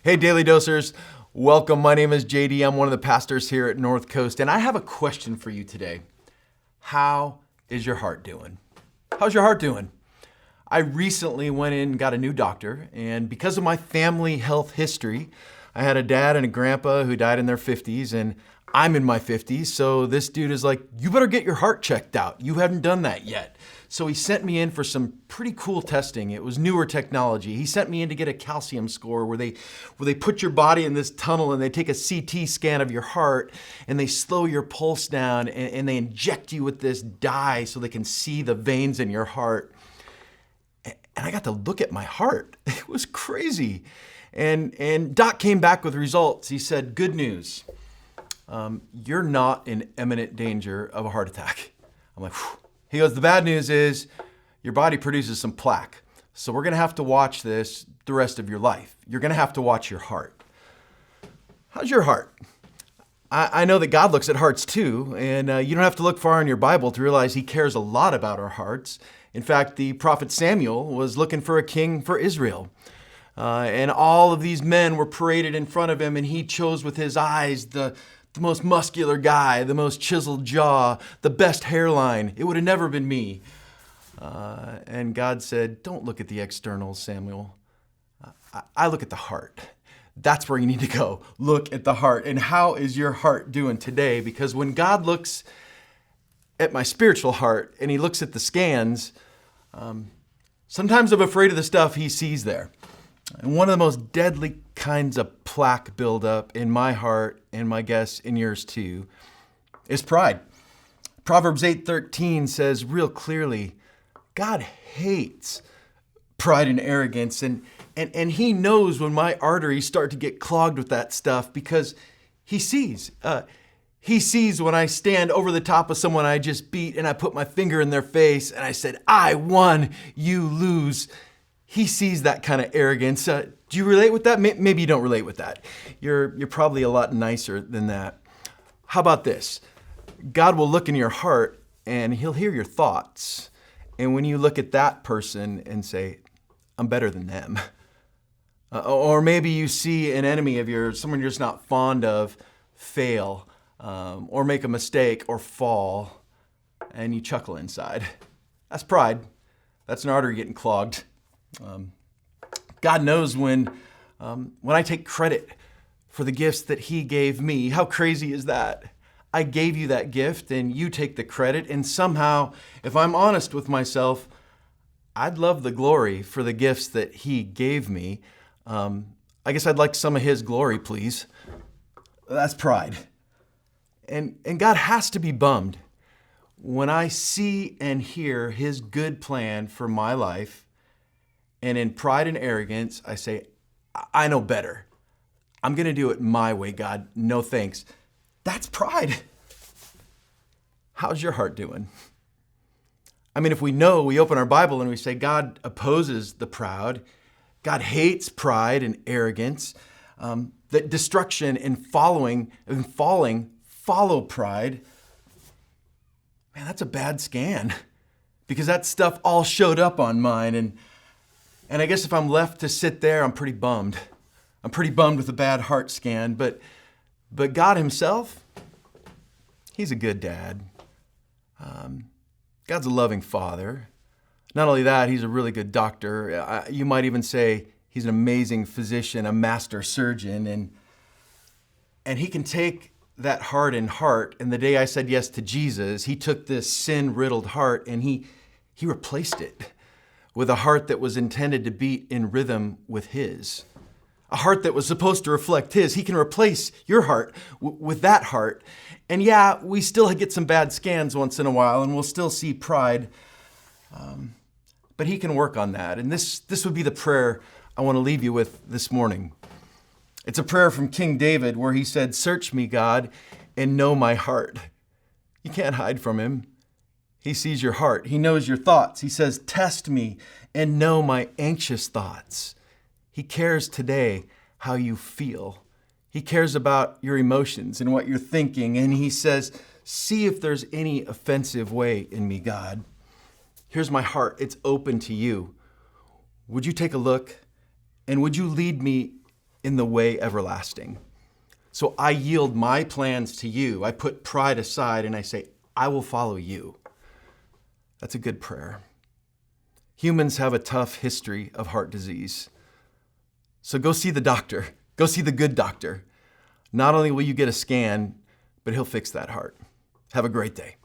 Hey, Daily Dosers. Welcome. My name is JD. I'm one of the pastors here at North Coast, and I have a question for you today. How is your heart doing? How's your heart doing? I recently went in and got a new doctor, and because of my family health history, I had a dad and a grandpa who died in their 50s, and I'm in my 50s, so this dude is like, you better get your heart checked out. You haven't done that yet. So he sent me in for some pretty cool testing. It was newer technology. He sent me in to get a calcium score where they put your body in this tunnel and they take a CT scan of your heart and they slow your pulse down and they inject you with this dye so they can see the veins in your heart. And I got to look at my heart. It was crazy. And Doc came back with results. He said, good news. You're not in imminent danger of a heart attack. I'm like, whew. He goes, the bad news is your body produces some plaque. So we're going to have to watch this the rest of your life. You're going to have to watch your heart. How's your heart? I know that God looks at hearts too, and you don't have to look far in your Bible to realize He cares a lot about our hearts. In fact, the prophet Samuel was looking for a king for Israel. And all of these men were paraded in front of him, and he chose with his eyes the most muscular guy, the most chiseled jaw, the best hairline. It would have never been me. And God said, don't look at the externals, Samuel. I look at the heart. That's where you need to go. Look at the heart. And how is your heart doing today? Because when God looks at my spiritual heart and He looks at the scans, sometimes I'm afraid of the stuff He sees there. And one of the most deadly kinds of plaque buildup in my heart, and my guess in yours too, is pride. Proverbs 8:13 says real clearly, God hates pride and arrogance, and He knows when my arteries start to get clogged with that stuff because He sees. He sees when I stand over the top of someone I just beat and I put my finger in their face and I said, I won, you lose. He sees that kind of arrogance. Do you relate with that? Maybe you don't relate with that. You're probably a lot nicer than that. How about this? God will look in your heart and He'll hear your thoughts. And when you look at that person and say, I'm better than them. Or maybe you see an enemy of yours, someone you're just not fond of, fail, or make a mistake or fall, and you chuckle inside. That's pride. That's an artery getting clogged. God knows when I take credit for the gifts that He gave me. How crazy is that? I gave you that gift and you take the credit, and somehow, if I'm honest with myself, I'd love the glory for the gifts that He gave me. I guess I'd like some of His glory, please. That's pride. And God has to be bummed when I see and hear His good plan for my life. And in pride and arrogance, I say, I know better. I'm going to do it my way, God. No thanks. That's pride. How's your heart doing? I mean, if we open our Bible and we say God opposes the proud, God hates pride and arrogance, that destruction and falling follow pride, man, that's a bad scan because that stuff all showed up on mine. And I guess if I'm left to sit there, I'm pretty bummed. I'm pretty bummed with a bad heart scan. But God Himself, He's a good dad. God's a loving father. Not only that, He's a really good doctor. You might even say He's an amazing physician, a master surgeon. And He can take that hardened heart. And the day I said yes to Jesus, He took this sin-riddled heart and He replaced it with a heart that was intended to beat in rhythm with His. A heart that was supposed to reflect His. He can replace your heart with that heart. And yeah, we still get some bad scans once in a while, and we'll still see pride. But He can work on that. And this would be the prayer I want to leave you with this morning. It's a prayer from King David where he said, search me, God, and know my heart. You can't hide from Him. He sees your heart. He knows your thoughts. He says, test me and know my anxious thoughts. He cares today how you feel. He cares about your emotions and what you're thinking. And He says, see if there's any offensive way in me, God. Here's my heart. It's open to you. Would you take a look? And would you lead me in the way everlasting. So I yield my plans to you. I put pride aside and I say, I will follow you. That's a good prayer. Humans have a tough history of heart disease. So go see the doctor. Go see the good doctor. Not only will you get a scan, but he'll fix that heart. Have a great day.